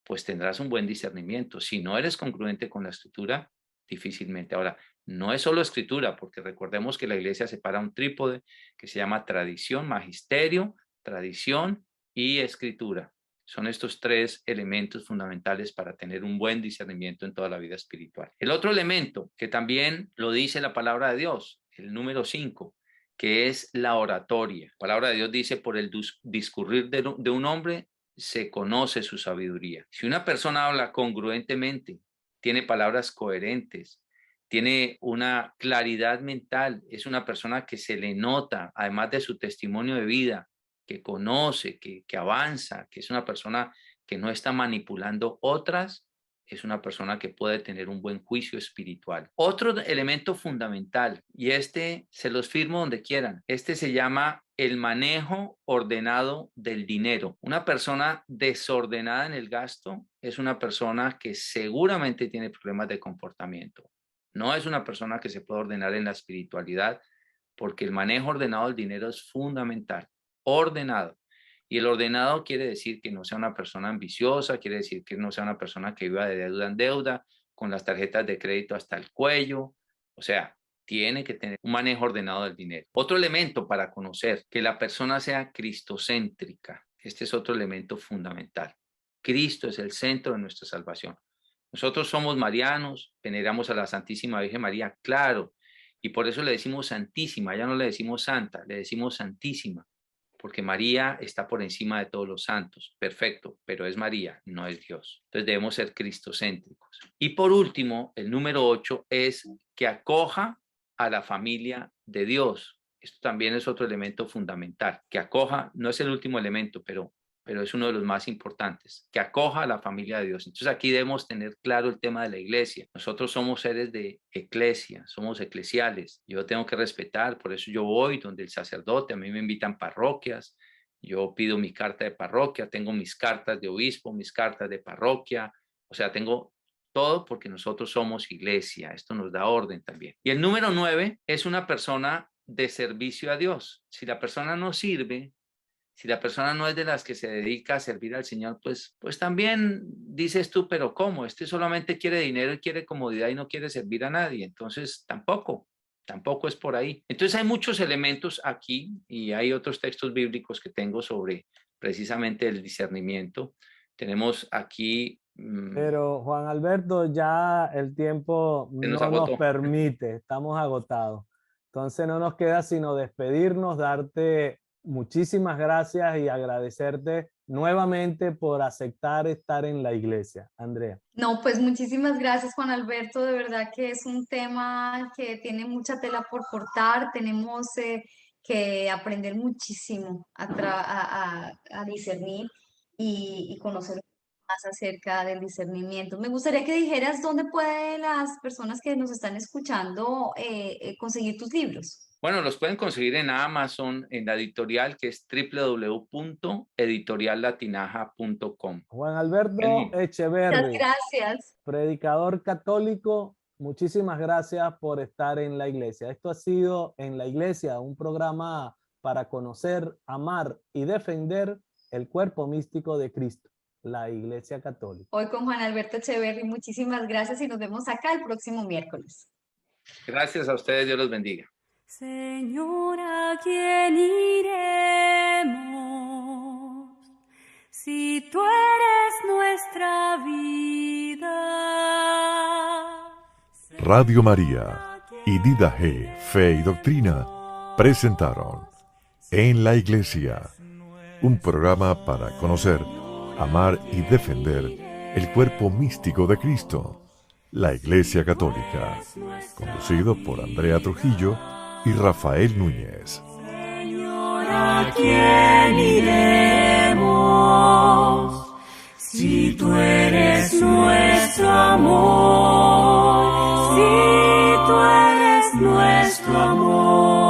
E: pues tendrás un buen discernimiento. Si no eres congruente con la escritura, difícilmente. Ahora, no es solo escritura, porque recordemos que la iglesia separa un trípode que se llama tradición, magisterio, tradición y escritura. Son estos 3 elementos fundamentales para tener un buen discernimiento en toda la vida espiritual. El otro elemento, que también lo dice la palabra de Dios, el número 5, que es la oratoria. La palabra de Dios dice, por el discurrir de un hombre se conoce su sabiduría. Si una persona habla congruentemente, tiene palabras coherentes, tiene una claridad mental, es una persona que se le nota, además de su testimonio de vida, que conoce, que avanza, que es una persona que no está manipulando otras, es una persona que puede tener un buen juicio espiritual. Otro elemento fundamental, y este se los firmo donde quieran, este se llama el manejo ordenado del dinero. Una persona desordenada en el gasto es una persona que seguramente tiene problemas de comportamiento. No es una persona que se puede ordenar en la espiritualidad, porque el manejo ordenado del dinero es fundamental. Ordenado. Y el ordenado quiere decir que no sea una persona ambiciosa, quiere decir que no sea una persona que viva de deuda en deuda, con las tarjetas de crédito hasta el cuello. O sea, tiene que tener un manejo ordenado del dinero. Otro elemento para conocer que la persona sea cristocéntrica. Este es otro elemento fundamental. Cristo es el centro de nuestra salvación. Nosotros somos marianos, veneramos a la Santísima Virgen María, claro, y por eso le decimos Santísima, ya no le decimos Santa, le decimos Santísima, porque María está por encima de todos los santos, perfecto, pero es María, no es Dios. Entonces debemos ser cristocéntricos. Y por último, el número 8 es que acoja a la familia de Dios. Esto también es otro elemento fundamental, que acoja, no es el último elemento, pero es uno de los más importantes, que acoja a la familia de Dios. Entonces aquí debemos tener claro el tema de la iglesia. Nosotros somos seres de eclesia, somos eclesiales. Yo tengo que respetar, por eso yo voy donde el sacerdote, a mí me invitan parroquias, yo pido mi carta de parroquia, tengo mis cartas de obispo, mis cartas de parroquia, o sea, tengo todo porque nosotros somos iglesia, esto nos da orden también. Y el número 9 es una persona de servicio a Dios. Si la persona no sirve, si la persona no es de las que se dedica a servir al Señor, pues también dices tú, pero ¿cómo? Este solamente quiere dinero y quiere comodidad y no quiere servir a nadie. Entonces, tampoco es por ahí. Entonces, hay muchos elementos aquí y hay otros textos bíblicos que tengo sobre precisamente el discernimiento. Tenemos aquí...
C: Pero Juan Alberto, ya el tiempo no nos permite, estamos agotados. Entonces, no nos queda sino despedirnos, darte muchísimas gracias y agradecerte nuevamente por aceptar estar en la iglesia. Andrea.
D: No, pues muchísimas gracias, Juan Alberto. De verdad que es un tema que tiene mucha tela por cortar. Tenemos que aprender muchísimo a discernir y conocer más acerca del discernimiento. Me gustaría que dijeras dónde pueden las personas que nos están escuchando conseguir tus libros.
E: Bueno, los pueden conseguir en Amazon, en la editorial que es www.editoriallatinaja.com.
C: Juan Alberto Echeverri.
D: Muchas gracias.
C: Predicador católico, muchísimas gracias por estar en la iglesia. Esto ha sido En la Iglesia, un programa para conocer, amar y defender el cuerpo místico de Cristo, la Iglesia Católica.
D: Hoy con Juan Alberto Echeverri, muchísimas gracias y nos vemos acá el próximo miércoles.
E: Gracias a ustedes, Dios los bendiga.
A: Señor, ¿a quién iremos si tú eres nuestra vida?
B: Radio María y Dida G, Fe y Doctrina presentaron En la Iglesia, un programa para conocer, amar y defender el cuerpo místico de Cristo, la Iglesia Católica, conducido por Andrea Trujillo y Rafael Núñez.
A: Señor, ¿a quién iremos si tú eres nuestro amor? Si tú eres nuestro amor.